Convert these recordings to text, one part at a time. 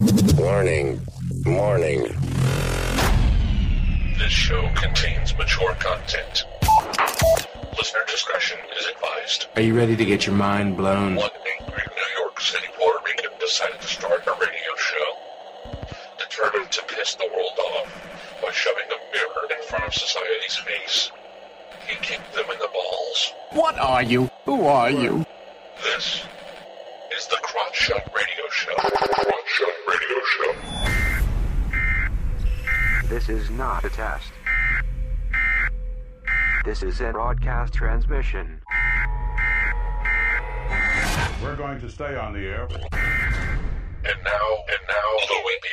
Warning. Warning. This show contains mature content. Listener discretion is advised. Are you ready to get your mind blown? One angry New York City Puerto Rican decided to start a radio show, determined to piss the world off by shoving a mirror in front of society's face. He kicked them in the balls. What are you? Who are you? This is the Crotch Shot Radio Show. Crotch Shot Radio Show. This is not a test. This is a broadcast transmission. We're going to stay on the air. And now, the Whippy.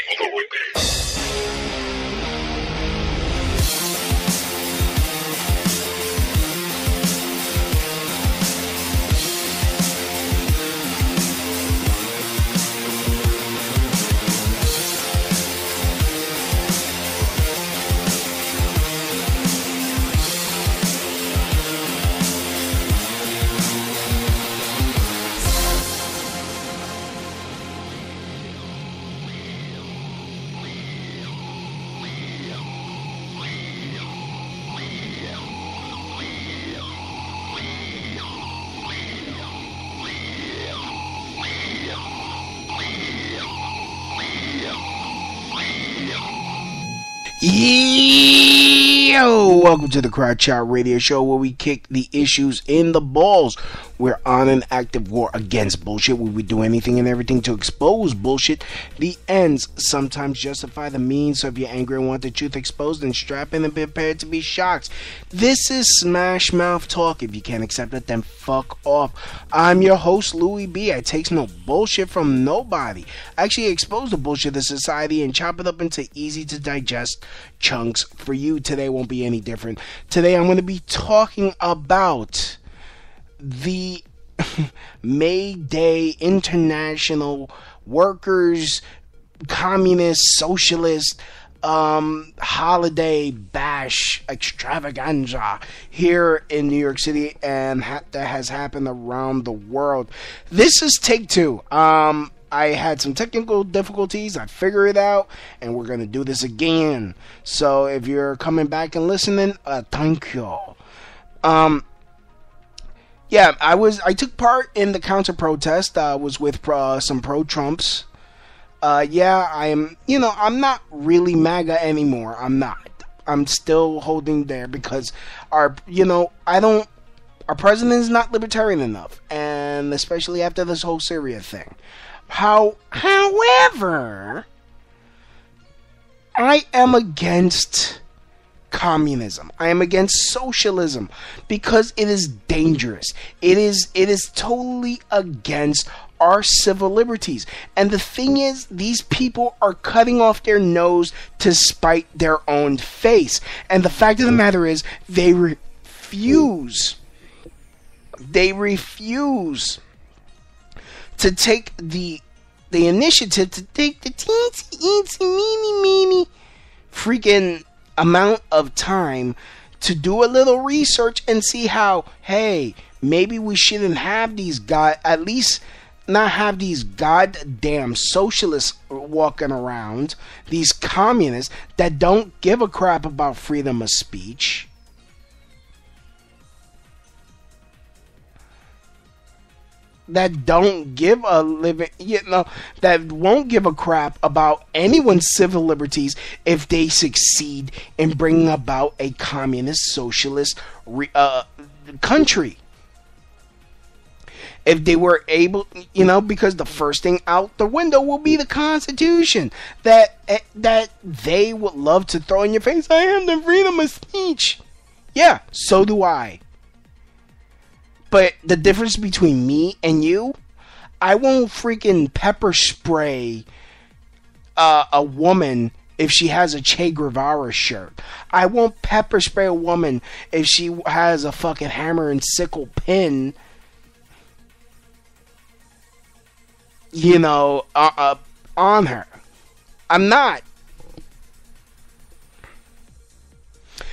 Yo, welcome to the Crotch Shot Radio Show, where we kick the issues in the balls. We're on an active war against bullshit, where we do anything and everything to expose bullshit. The ends sometimes justify the means, so if you're angry and want the truth exposed, then strap in and be prepared to be shocked. This is Smash Mouth Talk. If you can't accept it, then fuck off. I'm your host, Louie B. I takes no bullshit from nobody. I actually expose the bullshit of society and chop it up into easy to digest chunks for you. Today won't be any different. Today I'm going to be talking about the May Day International Workers Communist Socialist holiday bash extravaganza here in New York City, and that has happened around the world. This is take two. I had some technical difficulties. I figured it out, and we're going to do this again. So if you're coming back and listening, thank you. Yeah, I took part in the counter protest. I was with some pro-Trumps. Yeah, I'm not really MAGA anymore. I'm not. I'm still holding there because our president is not libertarian enough, and especially after this whole Syria thing. However, I am against communism. I am against socialism because it is dangerous. It is totally against our civil liberties. And the thing is, these people are cutting off their nose to spite their own face. And the fact of the matter is, they refuse to take the initiative to take the teensy meeny freaking amount of time to do a little research and see how, hey, maybe we shouldn't have these at least not have these goddamn socialists walking around, these communists that don't give a crap about freedom of speech. That don't give a living, that won't give a crap about anyone's civil liberties if they succeed in bringing about a communist socialist country. If they were able, because the first thing out the window will be the Constitution that they would love to throw in your face. I have the freedom of speech. Yeah, so do I. But the difference between me and you, I won't freaking pepper spray a woman if she has a Che Guevara shirt. I won't pepper spray a woman if she has a fucking hammer and sickle pin, on her. I'm not.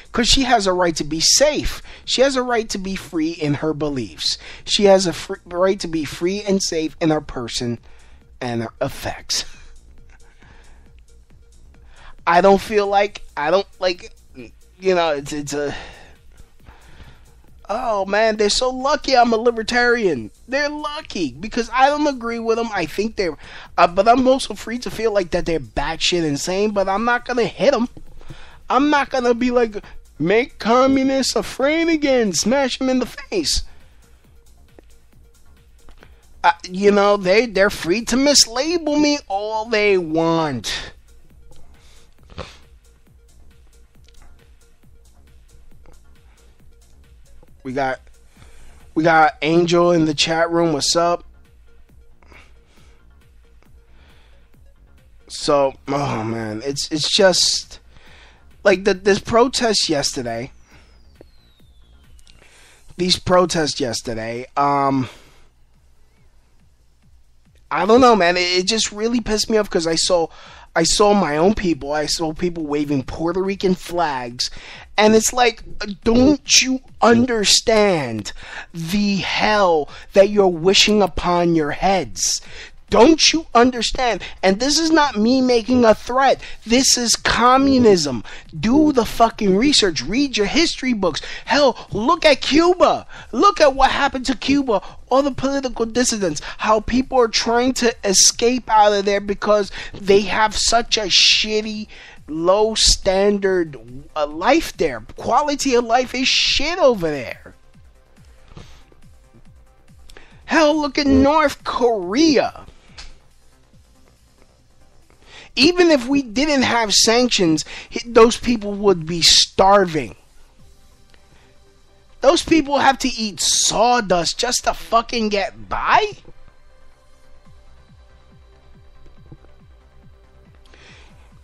Because she has a right to be safe. She has a right to be free in her beliefs. She has a right to be free and safe in her person and her effects. I don't feel like, it's a, oh man, they're so lucky I'm a libertarian. They're lucky because I don't agree with them. I think they're, but I'm also free to feel like that they're batshit insane, but I'm not going to hit them. I'm not going to be like, make communists afraid again, smash them in the face. They're free to mislabel me all they want. We got Angel in the chat room. What's up? So, oh man, it's just like this protest yesterday. These protests yesterday. I don't know, man. It just really pissed me off because I saw my own people. I saw people waving Puerto Rican flags. And it's like, don't you understand the hell that you're wishing upon your heads? Don't you understand? And this is not me making a threat. This is communism. Do the fucking research. Read your history books. Hell, look at Cuba. Look at what happened to Cuba. All the political dissidents. How people are trying to escape out of there because they have such a shitty, low standard life there. Quality of life is shit over there. Hell, look at North Korea. Even if we didn't have sanctions, those people would be starving. Those people have to eat sawdust just to fucking get by?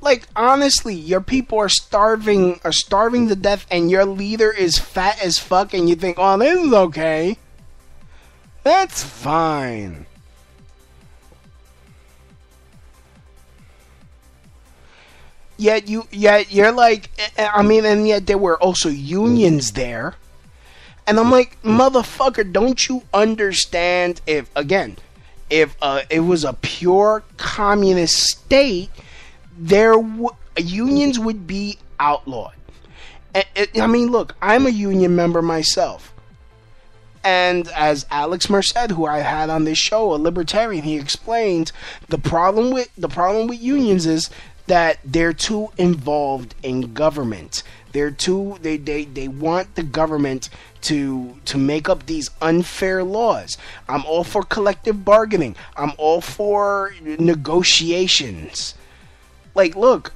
Like, honestly, your people are starving to death, and your leader is fat as fuck, and you think, oh, this is okay. That's fine. Yet you're like, I mean, and yet there were also unions there. And I'm like, motherfucker, don't you understand if it was a pure communist state, unions would be outlawed. I mean, look, I'm a union member myself. And as Alex Merced, who I had on this show, a libertarian, he explained the problem with unions is that they're too involved in government. They want the government to make up these unfair laws. I'm all for collective bargaining. I'm all for negotiations. Like, look,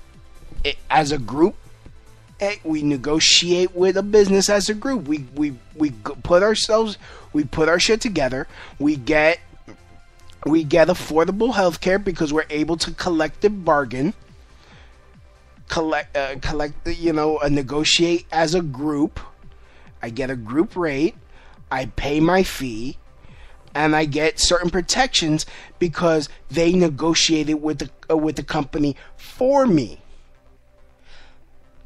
as a group, we negotiate with a business as a group. We put our shit together. We get affordable healthcare because we're able to collective bargain. Negotiate as a group. I get a group rate, I pay my fee, and I get certain protections because they negotiated with the company for me.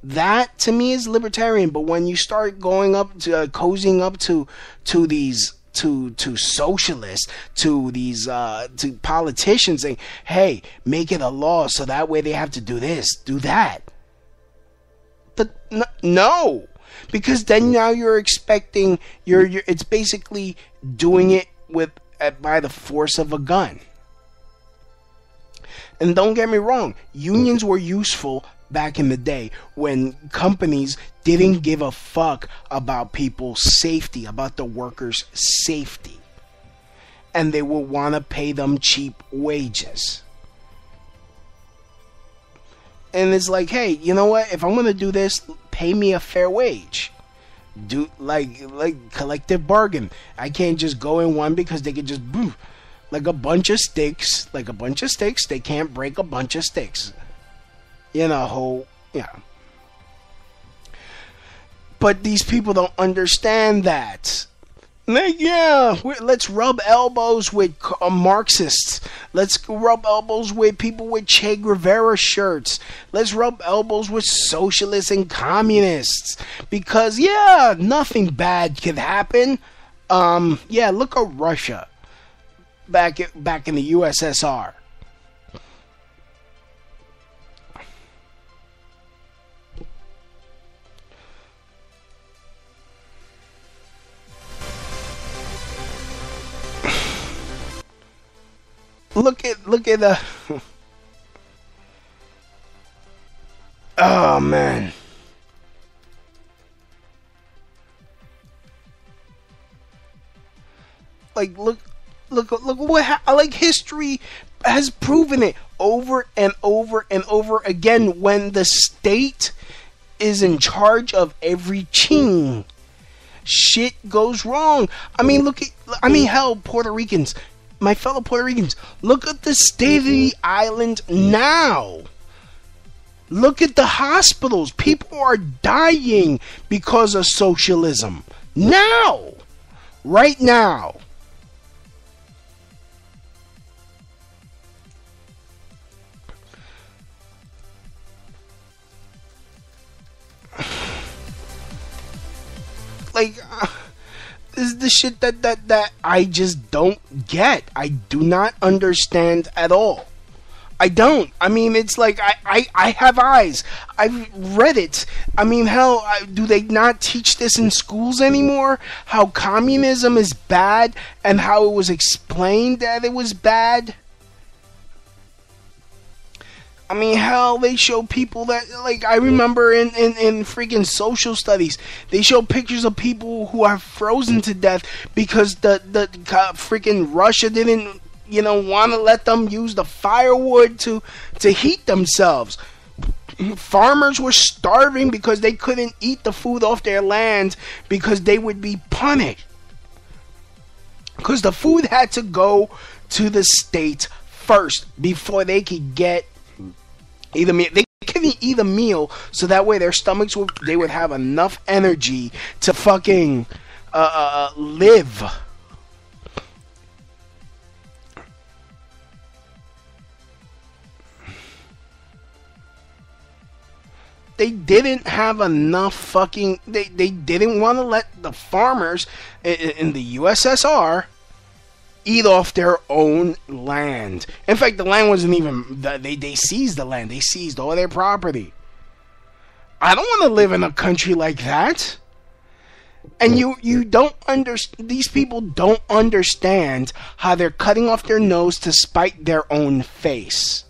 That to me is libertarian. But when you start going up to cozying up to these to socialists, to these to politicians saying, hey, make it a law so that way they have to do this, do that. But no, because then now you're expecting it's basically doing it by the force of a gun. And don't get me wrong, unions were useful back in the day when companies didn't give a fuck about people's safety, about the workers' safety. And they will want to pay them cheap wages. And it's like, hey, you know what? If I'm going to do this, pay me a fair wage. Do like collective bargain. I can't just go in one because they can just like a bunch of sticks. They can't break a bunch of sticks. But these people don't understand that. Like, yeah, let's rub elbows with Marxists. Let's rub elbows with people with Che Guevara shirts. Let's rub elbows with socialists and communists. Because, yeah, nothing bad can happen. Look at Russia. Back in the USSR. look at the. Oh man. Like look what like history has proven it over and over and over again. When the state is in charge of every ching, shit goes wrong. I mean, hell, Puerto Ricans, my fellow Puerto Ricans, look at the state of the island now. Look at the hospitals. People are dying because of socialism. Now. Right now. Like, this is the shit that I just don't get. I do not understand at all. I don't. I mean, it's like, I have eyes. I've read it. I mean, hell, do they not teach this in schools anymore? How communism is bad and how it was explained that it was bad? I mean, hell, they show people that, like, I remember in freaking social studies, they show pictures of people who are frozen to death because the freaking Russia didn't, want to let them use the firewood to heat themselves. Farmers were starving because they couldn't eat the food off their land because they would be punished. Because the food had to go to the state first before they could get either meal. They couldn't eat a meal, so that way their stomachs would have enough energy to fucking live. They didn't have enough fucking. They didn't want to let the farmers in the USSR eat off their own land. In fact, the land wasn't even. They seized the land. They seized all their property. I don't want to live in a country like that. And you don't understand. These people don't understand how they're cutting off their nose to spite their own face.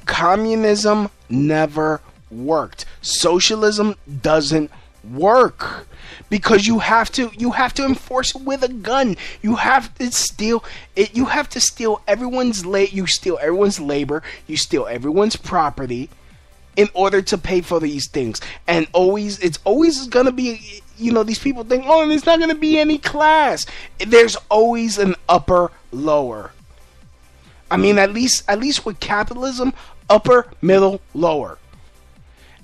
Communism never worked. Socialism doesn't work because you have to enforce it with a gun. You have to steal it. You have to steal everyone's you steal everyone's labor. You steal everyone's property in order to pay for these things. And it's always gonna be. These people think, oh, there's not gonna be any class. There's always an upper lower. I mean, at least with capitalism, upper, middle, lower.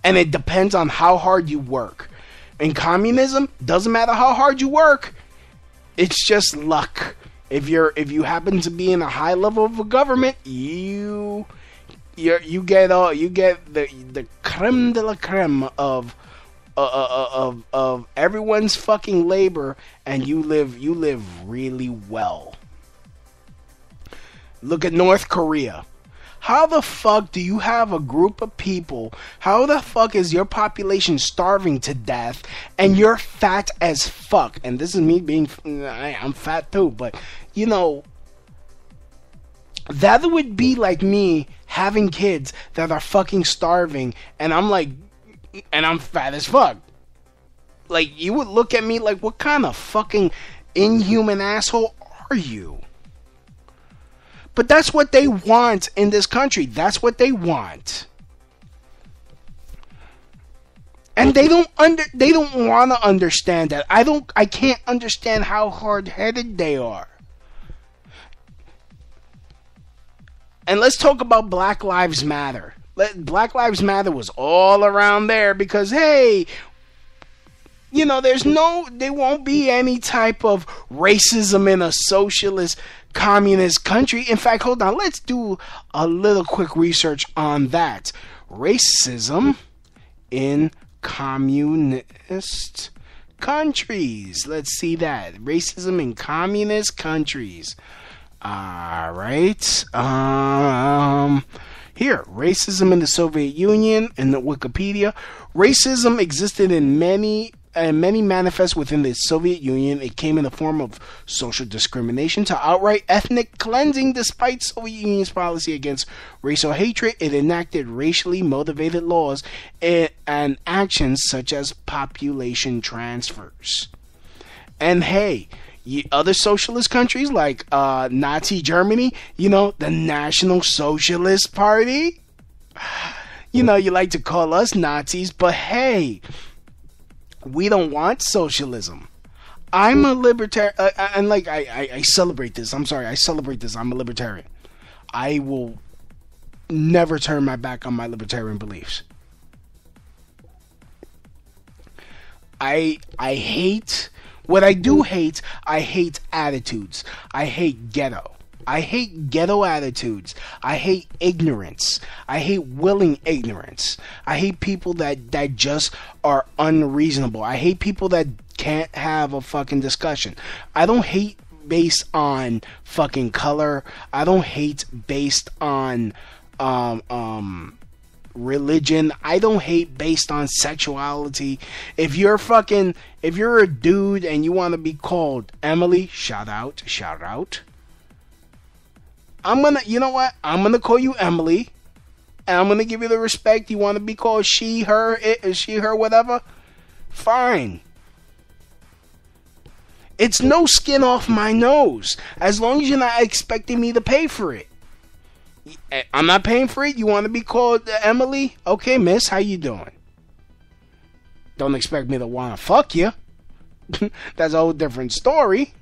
And it depends on how hard you work. In communism, doesn't matter how hard you work. It's just luck. If you happen to be in a high level of a government, you get the creme de la creme of everyone's fucking labor, and you live really well. Look at North Korea. How the fuck do you have a group of people? How the fuck is your population starving to death and you're fat as fuck? And this is me being, I'm fat too, but that would be like me having kids that are fucking starving and I'm fat as fuck. Like, you would look at me like, what kind of fucking inhuman asshole are you? But that's what they want in this country. That's what they want. And they don't want to understand that. I can't understand how hard-headed they are. And let's talk about Black Lives Matter. Black Lives Matter was all around there because, hey, there won't be any type of racism in a socialist communist country. In fact, hold on, let's do a little quick research on that. Racism in communist countries. Let's see that. Racism in communist countries. All right. Here, racism in the Soviet Union, in the Wikipedia. Racism existed in many manifests within the Soviet Union. It came in the form of social discrimination to outright ethnic cleansing. Despite Soviet Union's policy against racial hatred, it enacted racially motivated laws and actions such as population transfers. And hey, other socialist countries like Nazi Germany, the National Socialist Party, you like to call us Nazis, but hey, we don't want socialism. I'm a libertarian, and I celebrate this. I'm sorry, I celebrate this. I'm a libertarian. I will never turn my back on my libertarian beliefs. I hate, what I do hate, I hate attitudes. I hate ghetto. I hate ghetto attitudes. I hate ignorance. I hate willing ignorance. I hate people that just are unreasonable. I hate people that can't have a fucking discussion. I don't hate based on fucking color. I don't hate based on religion. I don't hate based on sexuality. If you're a dude and you want to be called Emily, shout out. I'm gonna call you Emily, and I'm gonna give you the respect. You want to be called she, her, whatever? Fine. It's no skin off my nose, as long as you're not expecting me to pay for it. I'm not paying for it. You want to be called Emily? Okay, miss, how you doing? Don't expect me to want to fuck you. That's a whole different story.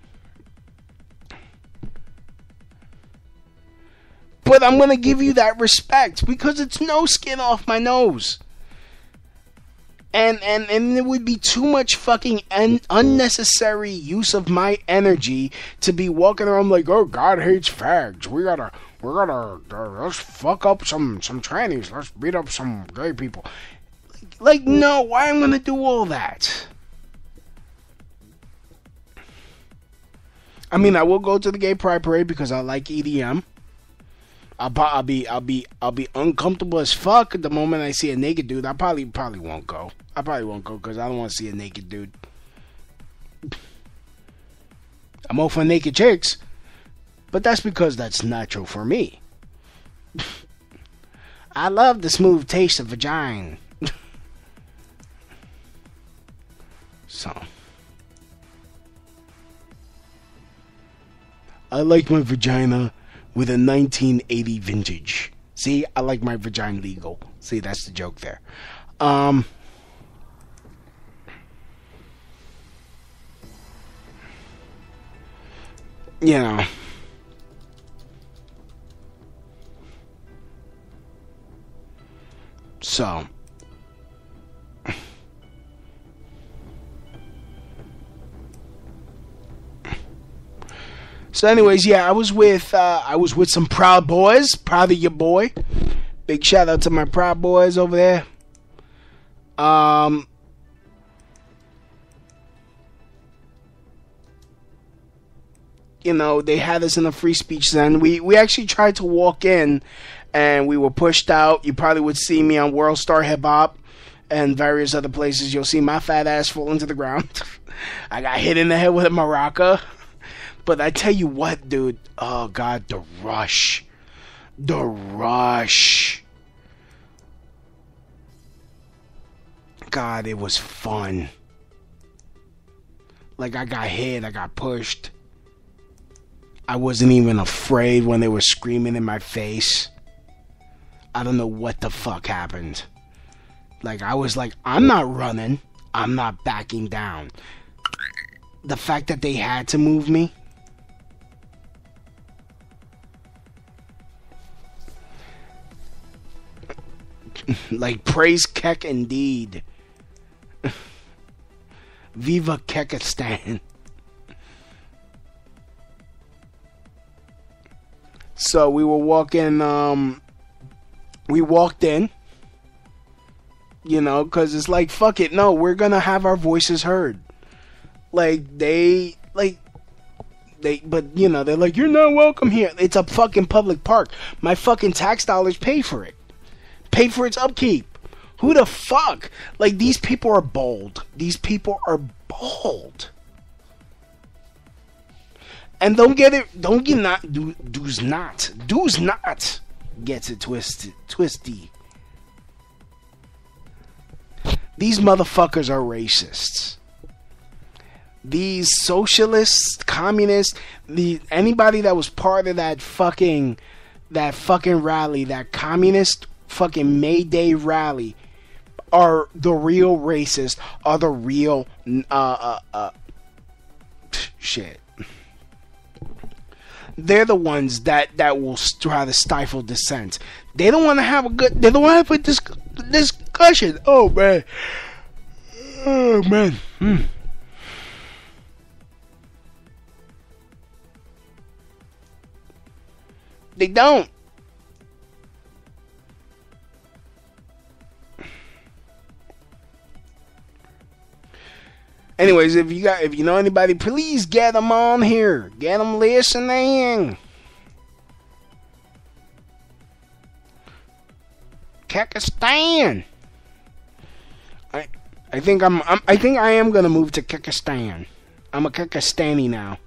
But I'm going to give you that respect because it's no skin off my nose. And it would be too much fucking unnecessary use of my energy to be walking around like, oh, God hates fags. We gotta let's fuck up some trannies. Let's beat up some gay people. No, why am I going to do all that? I mean, I will go to the gay pride parade because I like EDM. I'll be uncomfortable as fuck the moment I see a naked dude. I probably won't go. I probably won't go because I don't want to see a naked dude. I'm all for naked chicks, but that's because that's natural for me. I love the smooth taste of vagina. So, I like my vagina with a 1980 vintage. See, I like my vagina legal. See, that's the joke there. So, anyways, yeah, I was with some Proud Boys. Proud of your boy. Big shout out to my Proud Boys over there. They had us in a free speech zone. We actually tried to walk in, and we were pushed out. You probably would see me on World Star Hip Hop and various other places. You'll see my fat ass fall into the ground. I got hit in the head with a maraca. But I tell you what, dude. Oh, God, the rush. The rush. God, it was fun. I got hit. I got pushed. I wasn't even afraid when they were screaming in my face. I don't know what the fuck happened. I was like, I'm not running. I'm not backing down. The fact that they had to move me. Praise Kek indeed. Viva Kekistan. So we were walking, we walked in, because it's like, fuck it, no, we're gonna have our voices heard. The But you know, they're like, you're not welcome here. It's a fucking public park. My fucking tax dollars pay for it. Pay for its upkeep. Who the fuck? Like, these people are bold. These people are bold. And don't get it. Don't get not. Do's not gets it twisty. These motherfuckers are racists. These socialists, communists, anybody that was part of that fucking rally, that communist fucking May Day rally, are the real racists, are the real shit. They're the ones that will try to stifle dissent. They don't want to have they don't want to have a discussion. Oh man. They don't. Anyways, if you know anybody, please get them on here. Get them listening. Kyrgyzstan. I think I am gonna move to Kyrgyzstan. I'm a Kyrgyzstani now.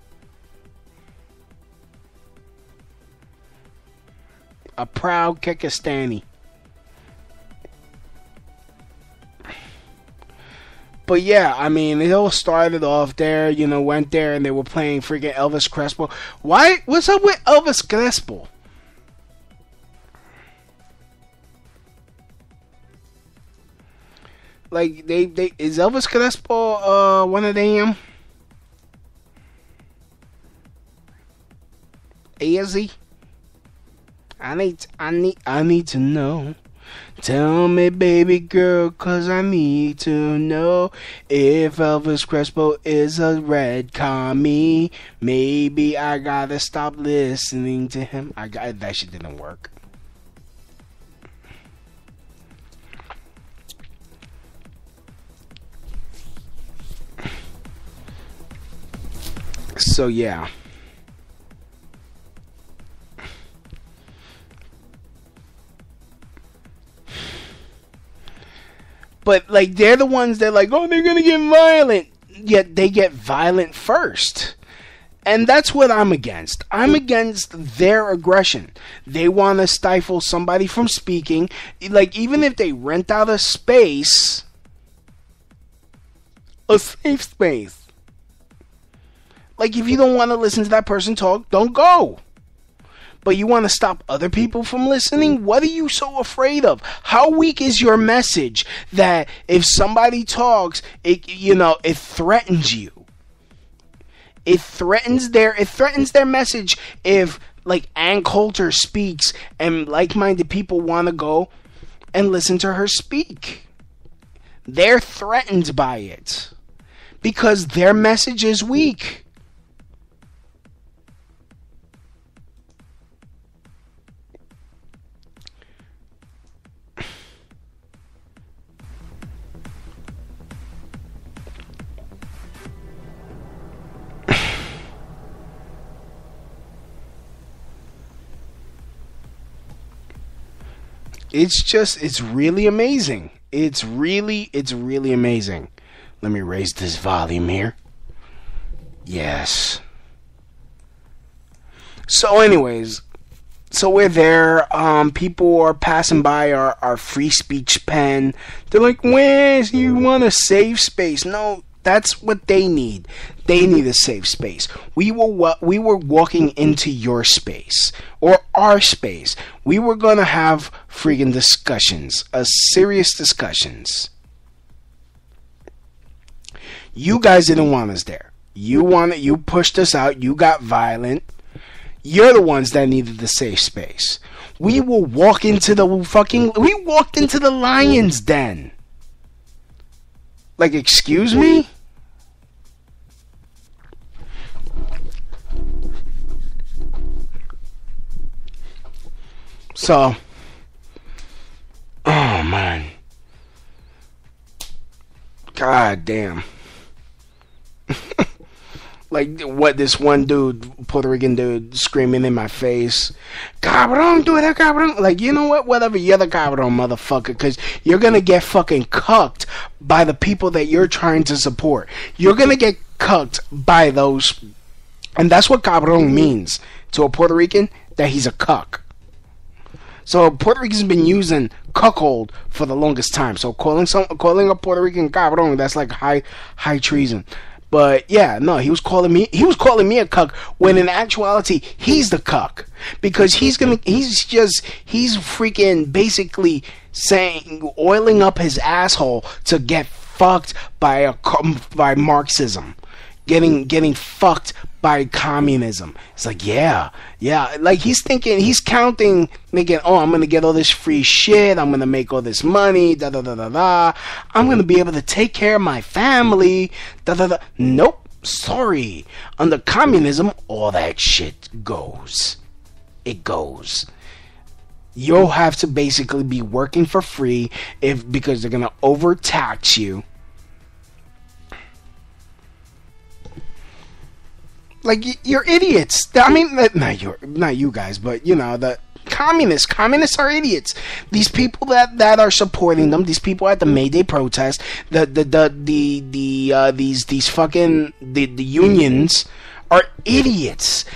A proud Kyrgyzstani. But yeah, I mean, it all started off there, you know, went there and they were playing freaking Elvis Crespo. Why? What's up with Elvis Crespo? Like, is Elvis Crespo, one of them? Is he? I need to know. Tell me, baby girl, 'cause I need to know if Elvis Crespo is a red commie. Maybe I gotta stop listening to him. That shit didn't work. So yeah. But, like, they're the ones that, like, oh, they're gonna get violent. Yet they get violent first. And that's what I'm against. I'm against their aggression. They want to stifle somebody from speaking. Like, even if they rent out a space, a safe space. Like, if you don't want to listen to that person talk, don't go. But you want to stop other people from listening? What are you so afraid of? How weak is your message that if somebody talks, it threatens you? It threatens their message if, like, Ann Coulter speaks and like-minded people want to go and listen to her speak. They're threatened by it because their message is weak. It's really amazing. It's really amazing. Let me raise this volume here. Yes. So anyways, so we're there. People are passing by our free speech pen. They're like, Wes, you want a safe space? No, that's what they need. They need a safe space. We were walking into your space or our space. We were gonna have freaking discussions, serious discussions. You guys didn't want us there. You pushed us out. You got violent. You're the ones that needed the safe space. We walked into the lion's den. Like, excuse me? So, oh man. God damn. Like what this one dude, Puerto Rican dude, screaming in my face, "Cabrón, tú eres cabrón." Like, you know what? Whatever, you're the cabrón, motherfucker, because you're gonna get fucking cucked by the people that you're trying to support. You're gonna get cucked by those, and that's what cabrón means to a Puerto Rican, that he's a cuck. So Puerto Rican's been using cuckold for the longest time. So calling a Puerto Rican cabrón, that's like high treason. But yeah, no, he was calling me a cuck, when in actuality he's the cuck, because he's freaking basically saying, oiling up his asshole to get fucked by Marxism, getting fucked by communism. It's like, yeah, like he's counting, thinking, oh, I'm gonna get all this free shit, I'm gonna make all this money, I'm gonna be able to take care of my family, Nope, sorry. Under communism, all that shit goes. It goes. You'll have to basically be working for free because they're gonna overtax you. Like, you're idiots. I mean, not you guys, but you know, the communists are idiots. These people that are supporting them, these people at the May Day protest, these fucking the unions are idiots.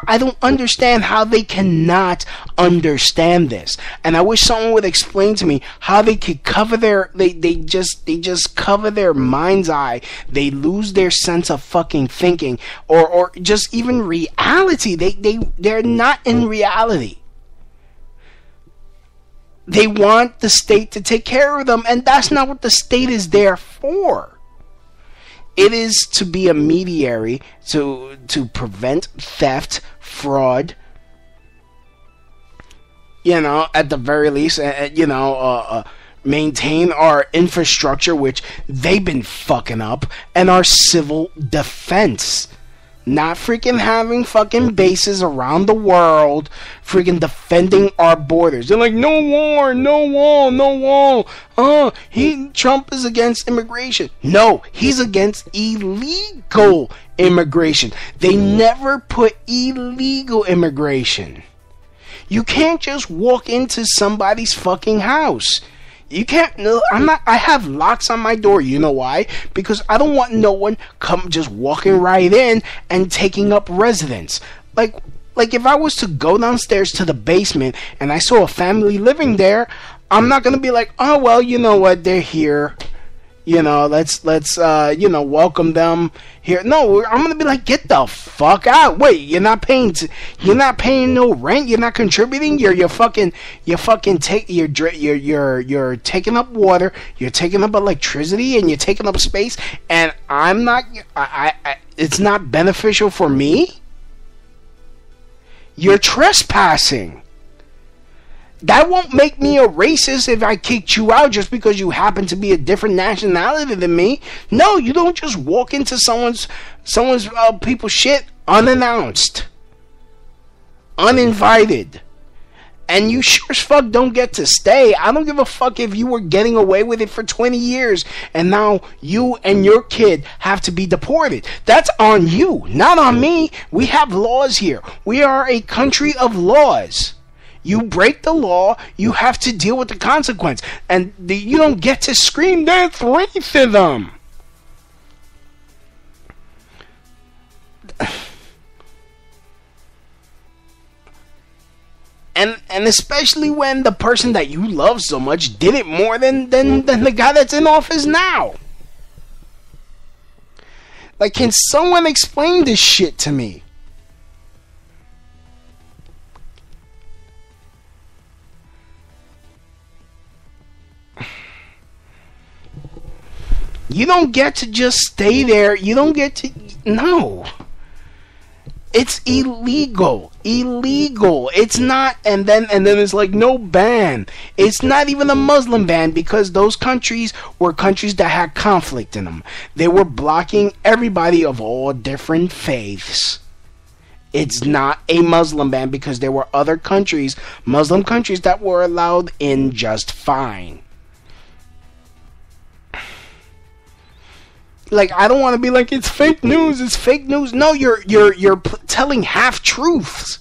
I don't understand how they cannot understand this, and I wish someone would explain to me how they could cover they just cover their mind's eye. They lose their sense of fucking thinking, or just even reality. They're not in reality. They want the state to take care of them, and that's not what the state is there for. It is to be a mediary to prevent theft, fraud, you know, at the very least, maintain our infrastructure, which they've been fucking up, and our civil defense. Not freaking having fucking bases around the world, freaking defending our borders. They're like, no war, no wall, no wall. Trump is against immigration. No, he's against illegal immigration. They never put illegal immigration. You can't just walk into somebody's fucking house. You can't. No, I have locks on my door. You know why? Because I don't want no one just walking right in and taking up residence. Like if I was to go downstairs to the basement and I saw a family living there, I'm not gonna be like, oh well, you know what? They're here. You know, let's welcome them here. No, I'm gonna be like, get the fuck out. Wait, you're not paying no rent. You're not contributing. You're taking up water. You're taking up electricity, and you're taking up space. And I'm not. It's not beneficial for me. You're trespassing. That won't make me a racist if I kicked you out just because you happen to be a different nationality than me. No, you don't just walk into someone's people's shit unannounced, uninvited, and you sure as fuck don't get to stay. I don't give a fuck if you were getting away with it for 20 years and now you and your kid have to be deported. That's on you, not on me. We have laws here. We are a country of laws. You break the law, you have to deal with the consequence. And you don't get to scream death right to them. And especially when the person that you love so much did it more than the guy that's in office now. Like, can someone explain this shit to me? You don't get to just stay there. You don't get to... No. It's illegal. Illegal. It's not... And then it's like, no ban. It's not even a Muslim ban because those countries were countries that had conflict in them. They were blocking everybody of all different faiths. It's not a Muslim ban because there were other countries, Muslim countries, that were allowed in just fine. Like, I don't want to be like, it's fake news. It's fake news. No, you're telling half truths.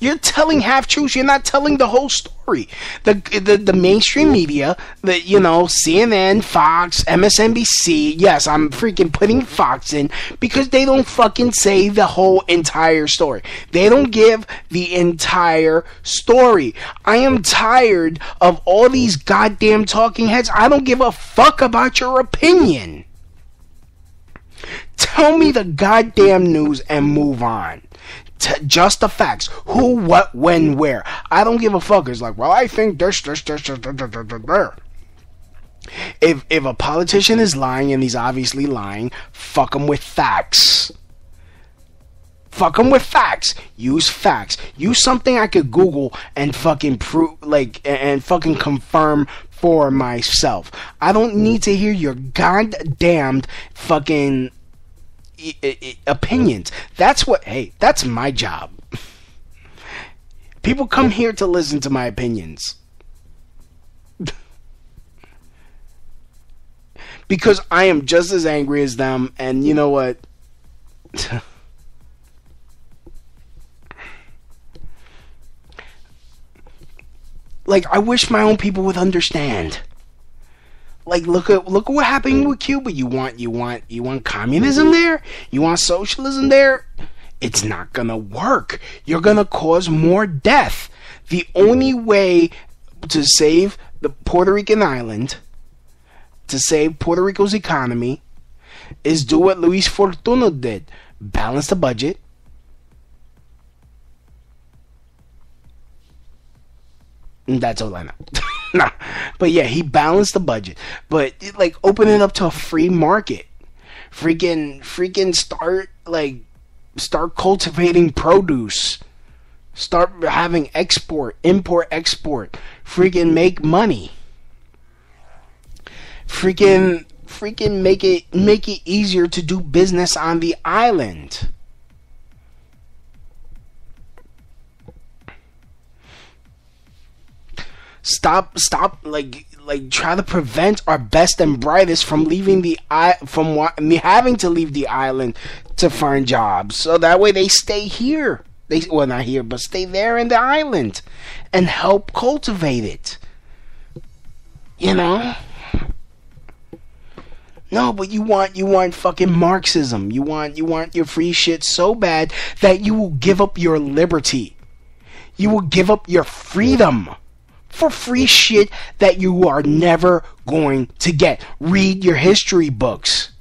You're telling half truths. You're not telling the whole story. The mainstream media, CNN, Fox, MSNBC. Yes, I'm freaking putting Fox in because they don't fucking say the whole entire story. They don't give the entire story. I am tired of all these goddamn talking heads. I don't give a fuck about your opinion. Tell me the goddamn news and move on. Just the facts. Who, what, when, where. I don't give a fuck. It's like, well, I think this. If a politician is lying and he's obviously lying, fuck him with facts. Fuck him with facts. Use facts. Use something I could Google and fucking prove, and fucking confirm for myself. I don't need to hear your goddamned fucking opinions. That's my job. People come here to listen to my opinions because I am just as angry as them. And you know what? Like, I wish my own people would understand. Like, look at what happened with Cuba. You want communism there? You want socialism there? It's not gonna work. You're gonna cause more death. The only way to save the Puerto Rican island, to save Puerto Rico's economy, is do what Luis Fortuno did: balance the budget. And that's all I know. Nah, but yeah, he balanced the budget. But open it up to a free market. Freaking start cultivating produce. Start having import, export. Freaking make money. Freaking make it easier to do business on the island. Stop try to prevent our best and brightest from leaving having to leave the island to find jobs, so that way they stay here. Not here, but stay there in the island and help cultivate it. No, but you want fucking Marxism. You want your free shit so bad that you will give up your liberty. You will give up your freedom for free shit that you are never going to get. Read your history books.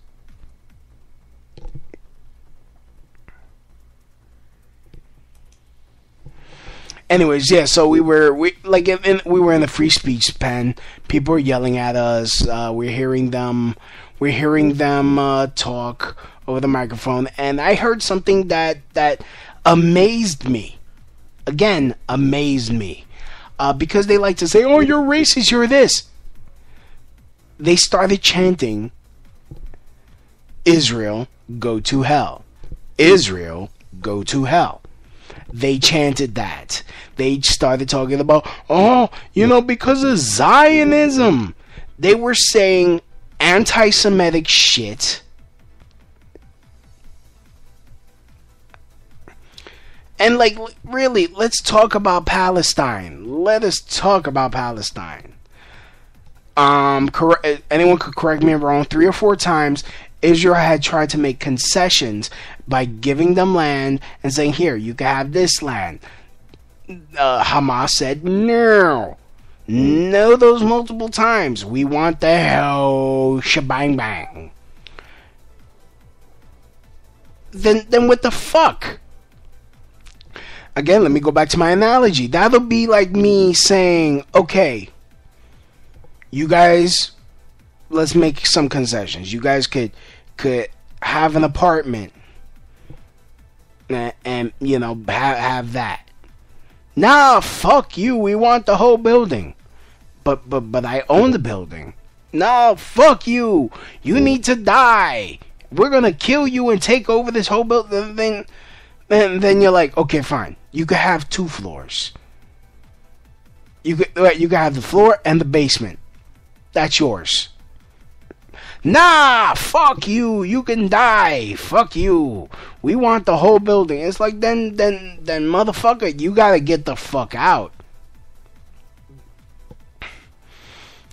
Anyways, yeah, so we were in the free speech pen. People were yelling at us. We're hearing them talk over the microphone, and I heard something that amazed me. Again, amazed me. Because they like to say, oh, you're racist, you're this. They started chanting, Israel, go to hell. Israel, go to hell. They chanted that. They started talking about, because of Zionism. They were saying anti-Semitic shit. And really, let's talk about Palestine. Let us talk about Palestine. Anyone could correct me if I'm wrong. 3 or 4 times, Israel had tried to make concessions by giving them land and saying, here, you can have this land. Hamas said, no, those multiple times. We want the hell shebang bang. Then what the fuck? Again, let me go back to my analogy. That'll be like me saying, okay, you guys, let's make some concessions. You guys could have an apartment and have that. Nah, fuck you. We want the whole building. But I own the building. No, fuck you. You need to die. We're gonna kill you and take over this whole building. Then you're like, okay, fine. You could have 2 floors. You could have the floor and the basement. That's yours. Nah, fuck you. You can die. Fuck you. We want the whole building. It's like, then, motherfucker, you gotta get the fuck out.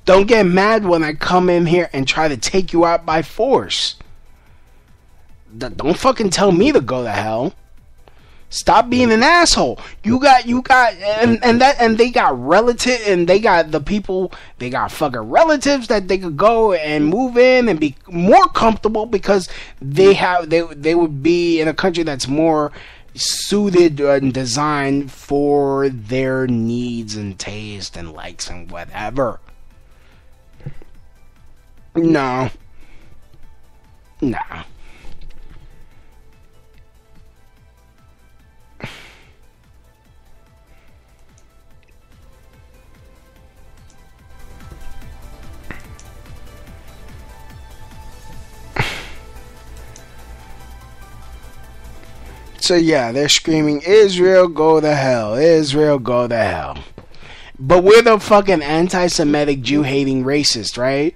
Don't get mad when I come in here and try to take you out by force. Don't fucking tell me to go to hell. Stop being an asshole. You got, and they got relative, and they got the people, they got fucking relatives that they could go and move in and be more comfortable because they would be in a country that's more suited and designed for their needs and taste and likes and whatever. No. Nah. So yeah, they're screaming, Israel go to hell, Israel go to hell. But we're the fucking anti-Semitic Jew-hating racist, right?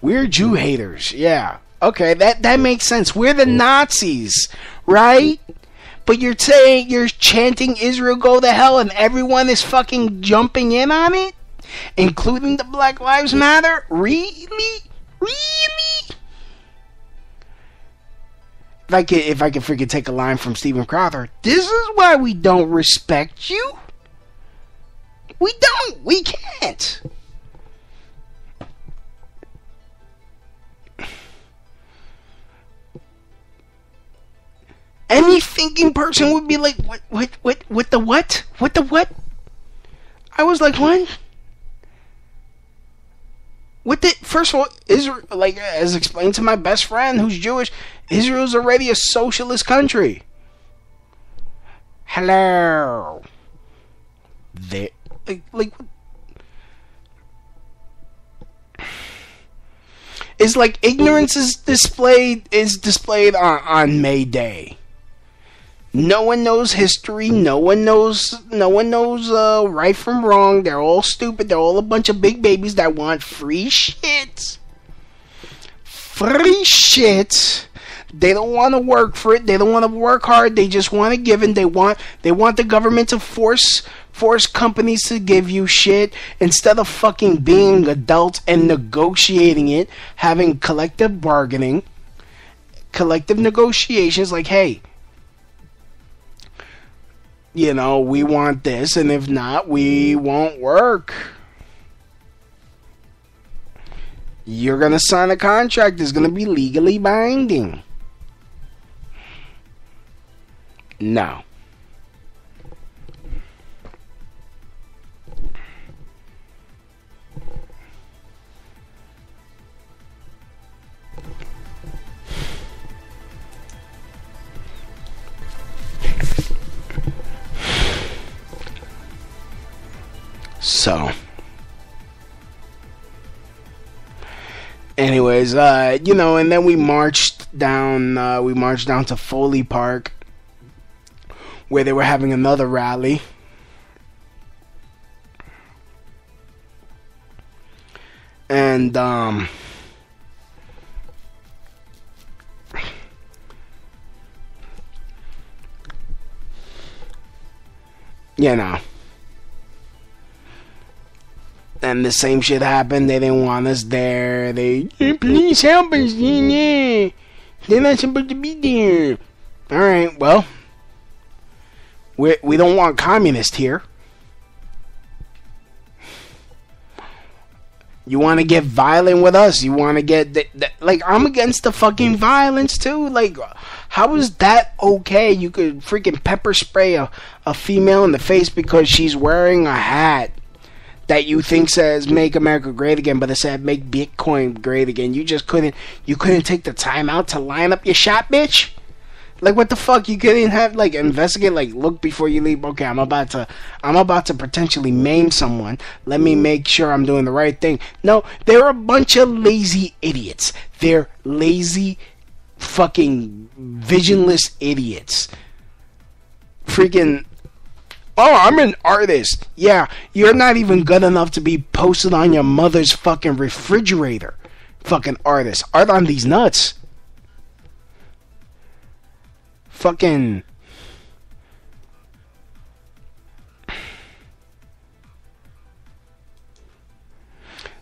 We're Jew haters, yeah. Okay, that makes sense. We're the Nazis, right? But you're saying, you're chanting Israel go to hell and everyone is fucking jumping in on it? Including the Black Lives Matter? Really? Really? If I could freaking take a line from Steven Crowther, this is why we don't respect you. We don't. We can't. Any thinking person would be like, what the what? What the what? I was like, what? What the, first of all, Israel, like, as explained to my best friend who's Jewish, Israel's already a socialist country. Hello. They, like, it's like ignorance is displayed on May Day. No one knows history. No one knows right from wrong. They're all stupid. They're all a bunch of big babies that want free shit. Free shit. They don't want to work for it. They don't want to work hard. They just want to give, and they want the government to force companies to give you shit instead of fucking being adults and negotiating it, having collective bargaining, collective negotiations. Like, hey, you know, we want this, and if not, we won't work. You're going to sign a contract that's going to be legally binding. No. So, anyways, you know, and then we marched down to Foley Park, where they were having another rally. And, you know. And the same shit happened. They didn't want us there. Please help us. They're not supposed to be there. Alright, well. We don't want communists here. You want to get violent with us? You want to get... like, I'm against the fucking violence, too. Like, how is that okay? You could freaking pepper spray a female in the face because she's wearing a hat that you think says "Make America Great Again," but it said "Make Bitcoin Great Again." You just couldn't take the time out to line up your shot, bitch. Like, what the fuck? You couldn't have, like, investigate, like, look before you leave. Okay, I'm about to potentially maim someone. Let me make sure I'm doing the right thing. No, they're a bunch of lazy idiots. They're lazy, fucking visionless idiots. Freaking. Oh, I'm an artist. Yeah, you're not even good enough to be posted on your mother's fucking refrigerator. fucking artists are on these nuts. Fucking.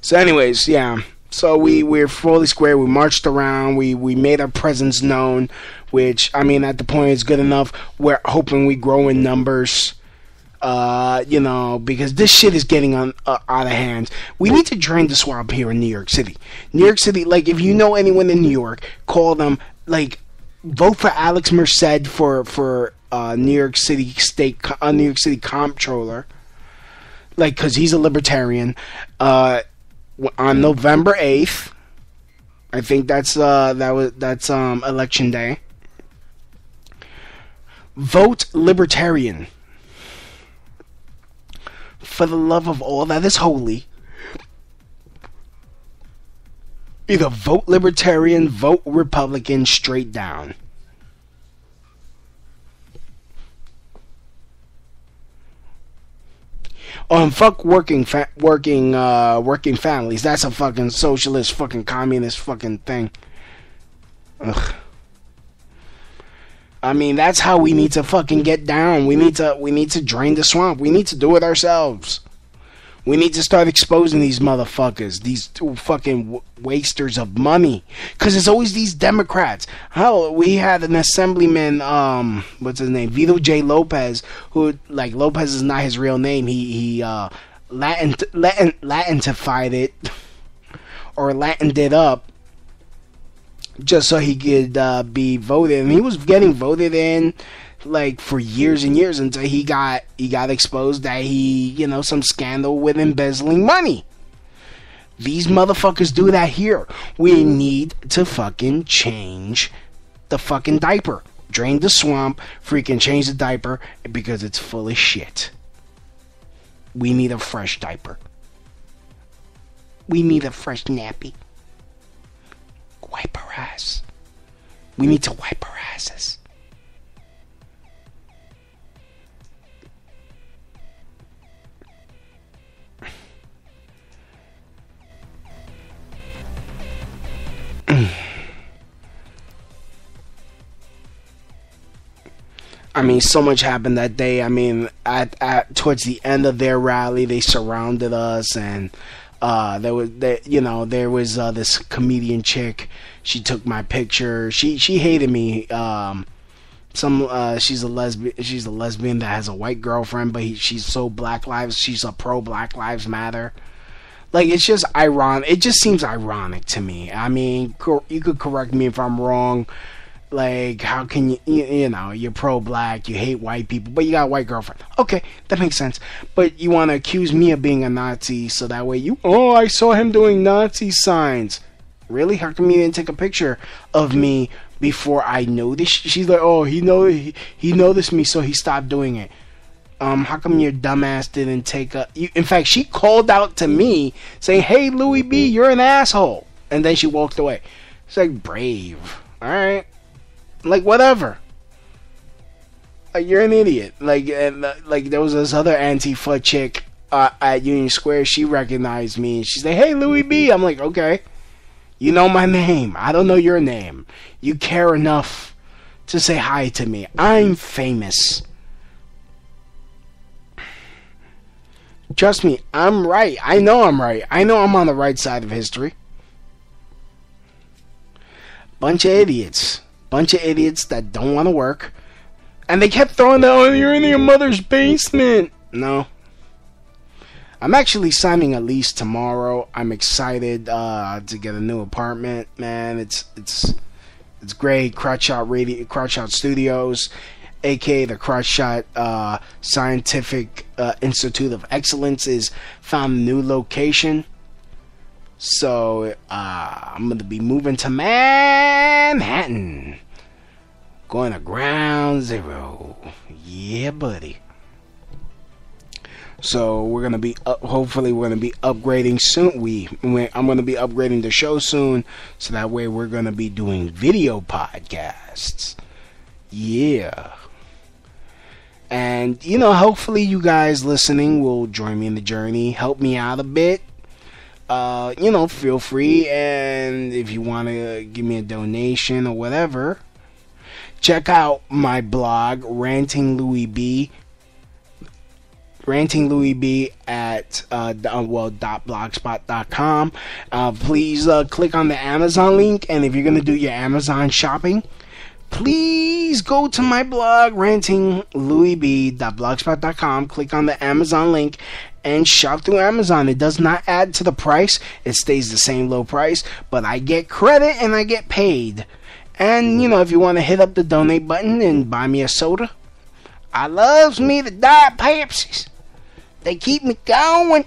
So anyways, yeah. So we're fully square. We marched around. We made our presence known, which, I mean, at the point is good enough. We're hoping we grow in numbers. Because this shit is getting out of hand. We need to drain the swamp here in New York City. New York City, like, if you know anyone in New York, call them. Like, vote for Alex Merced for New York City New York City comptroller. Like, cause he's a libertarian. On November 8th, I think that's election day. Vote libertarian. For the love of all that is holy. Either vote libertarian, vote Republican, straight down. Fuck working families. That's a fucking socialist, fucking communist, fucking thing. Ugh. I mean, that's how we need to fucking get down. We need to drain the swamp. We need to do it ourselves. We need to start exposing these motherfuckers, these two fucking wasters of money. Because it's always these Democrats. Hell, we had an assemblyman, what's his name? Vito J. Lopez, who, like, Lopez is not his real name. He Latinified it, or Latined it up, just so he could be voted. And he was getting voted in, like, for years and years, until he got exposed that he, some scandal with embezzling money. These motherfuckers do that here. We need to fucking change the fucking diaper. Drain the swamp, freaking change the diaper, because it's full of shit. We need a fresh diaper. We need a fresh nappy. Wipe our ass. We need to wipe our asses. I mean, so much happened that day. I mean, towards the end of their rally, they surrounded us, and there was this comedian chick. She took my picture. She hated me. She's a lesbian. She's a lesbian that has a white girlfriend, but she's so she's a pro Black Lives Matter. Like, it's just ironic. It just seems ironic to me. I mean, you could correct me if I'm wrong. Like, how can you're pro-black, you hate white people, but you got a white girlfriend. Okay, that makes sense. But you want to accuse me of being a Nazi, so that way I saw him doing Nazi signs. Really? How come you didn't take a picture of me before I noticed? She's like, he noticed me, so he stopped doing it. How come your dumbass didn't take in fact, she called out to me saying, "Hey, Louis B, you're an asshole." And then she walked away. It's like, brave. Alright. Like, whatever. Like, you're an idiot. Like, like, there was this other Antifa chick at Union Square. She recognized me. And she's like, "Hey, Louis B." I'm like, okay. You know my name. I don't know your name. You care enough to say hi to me. I'm famous. Trust me, I'm right. I know I'm right. I know I'm on the right side of history. Bunch of idiots. Bunch of idiots that don't want to work. And they kept throwing that, "Oh, you're in your mother's basement." No. I'm actually signing a lease tomorrow. I'm excited to get a new apartment, man. It's great. Crotchshot Studios, aka the Crotchshot Scientific Institute of Excellence, is found a new location. So I'm gonna be moving to Manhattan, going to ground zero. Yeah, buddy. So we're gonna be hopefully we're gonna be upgrading soon. I'm gonna be upgrading the show soon, so that way we're gonna be doing video podcasts. Yeah. And hopefully you guys listening will join me in the journey, help me out a bit. feel free. And if you want to give me a donation or whatever, check out my blog, Ranting Louis B at .blogspot.com. Please click on the Amazon link, and if you're gonna do your Amazon shopping, please go to my blog, rantinglouisb.blogspot.com. Click on the Amazon link and shop through Amazon. It does not add to the price. It stays the same low price, but I get credit and I get paid. And, if you want to hit up the donate button and buy me a soda, I loves me the Diet Pepsis. They keep me going.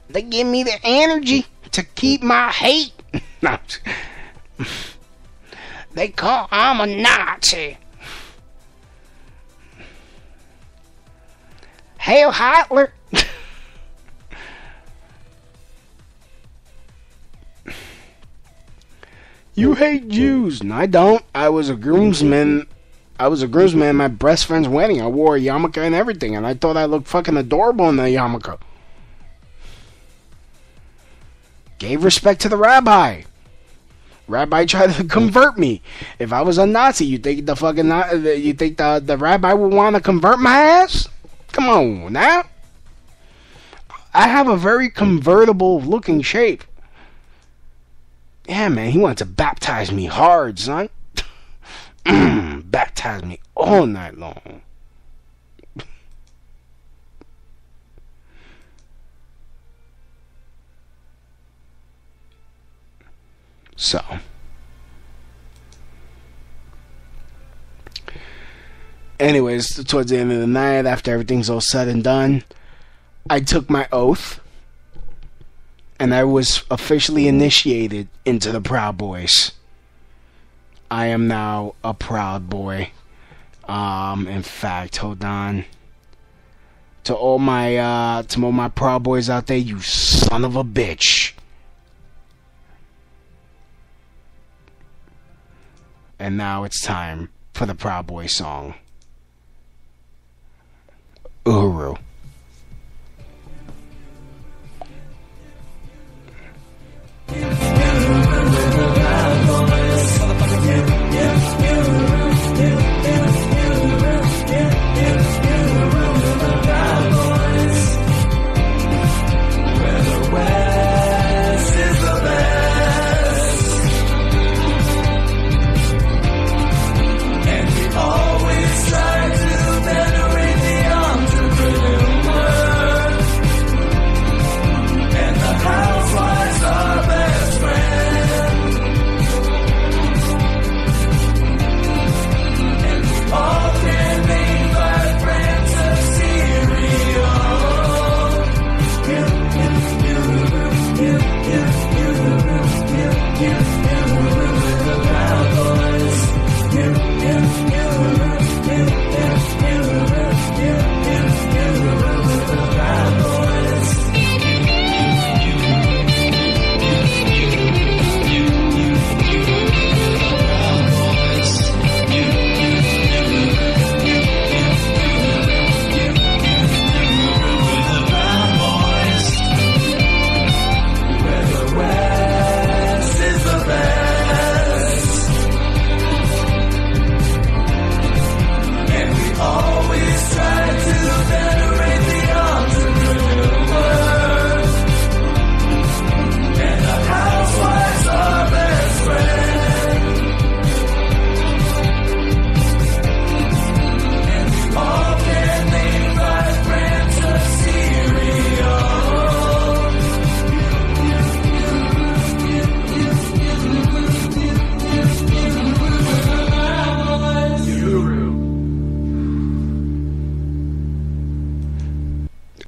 They give me the energy to keep my hate. No. They call I'm a Nazi. Hail Hitler. You hate Jews. No, I don't. I was a groomsman at my best friend's wedding. I wore a yarmulke and everything, and I thought I looked fucking adorable in the yarmulke. Gave respect to the rabbi. Rabbi tried to convert me. If I was a Nazi, you think the rabbi would want to convert my ass? Come on now. I have a very convertible looking shape. Yeah, man, he wanted to baptize me hard, son. Baptize me all night long. So, anyways, towards the end of the night, after everything's all said and done, I took my oath, and I was officially initiated into the Proud Boys. I am now a Proud Boy. In fact, hold on. To all my Proud Boys out there, you son of a bitch. And now it's time for the Proud Boy song. Uhuru.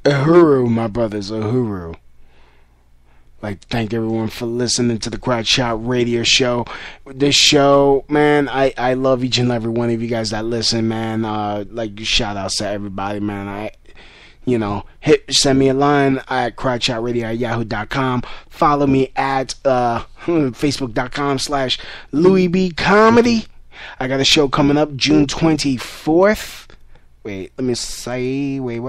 Uhuru, my brothers, Uhuru. Like to thank everyone for listening to the Crowd Shot Radio Show. This show, man, I love each and every one of you guys that listen, man. Like shout outs to everybody, man. Send me a line at crowdshotradio@yahoo.com. Follow me at facebook.com/LouisB Comedy. I got a show coming up June 24th. Wait, let me say. Wait.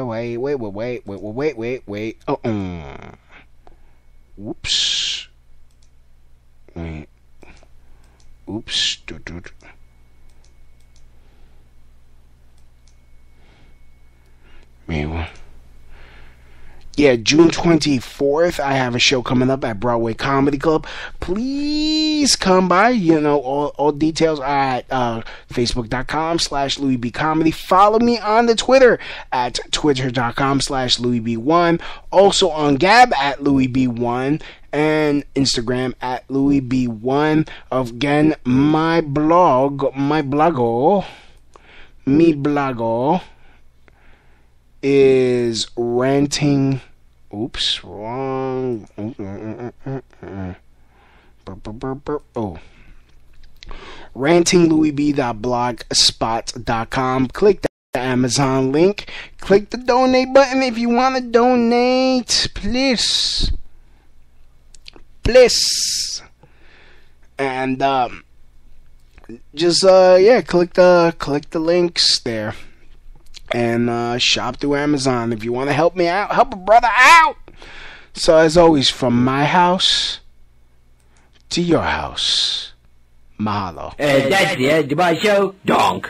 Whoops. Wait. Oops. Maybe. Yeah, June 24th, I have a show coming up at Broadway Comedy Club. Please come by. You know, all details are at facebook.com/Louis B Comedy. Follow me on the Twitter at twitter.com/Louis B1. Also on Gab at Louis B1. And Instagram at Louis B1. Again, my blogo is ranting. Oops, wrong. Oh. rantinglouisb.blogspot.com. Click the Amazon link. Click the donate button if you want to donate. Please. And just click the links there. And shop through Amazon if you want to help me out. Help a brother out. So as always, from my house to your house, mahalo. That's the end of my show. Donk.